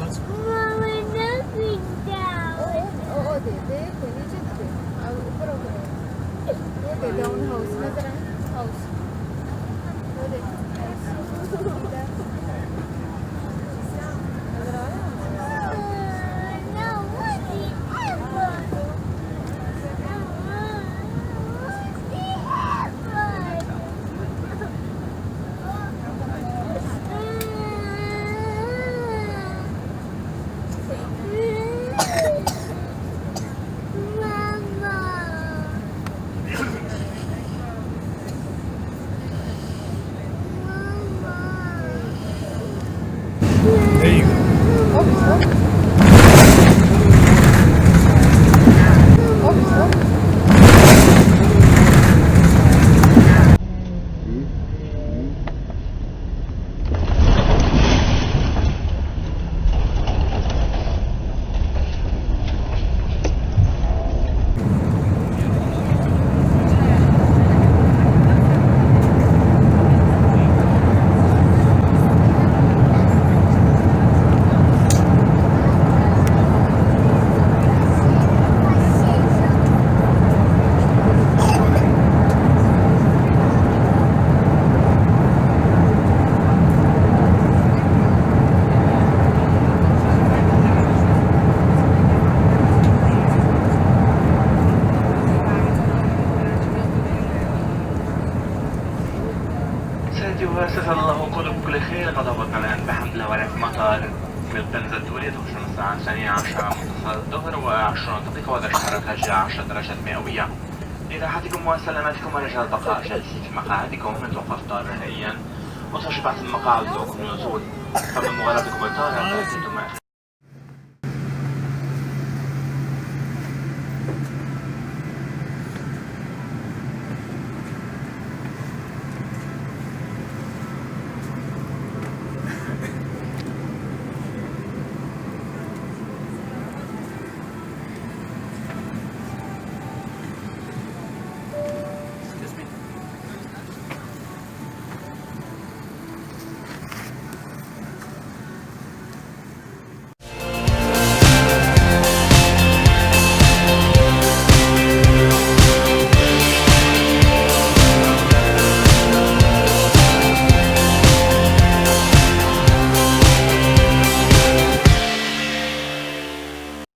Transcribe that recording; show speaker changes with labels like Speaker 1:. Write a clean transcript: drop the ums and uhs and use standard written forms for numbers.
Speaker 1: Mama, nothing down.
Speaker 2: Oo, dede. Pwede dyan, dede. Upara ko na. Dede, down house. Nasaan ang house? Dede, house.
Speaker 1: No, whatever.
Speaker 3: There you go.
Speaker 4: سيدي وأساس الله كل بكل خير قد هبطنا الآن بحمد الله ونعم مطار بالبنزة الدولية تخشى الساعة 12 منتصف الظهر و20 دقيقة ودرجة حرارتها 10 درجات مئوية. لراحتكم وسلامتكم ورجاء البقاء جالسين في مقاعدكم من توقف الطائرة نهائيا وتشبعت المقاعد ذوقكم النزول. قبل مغادرتكم الطائرة تأكدوا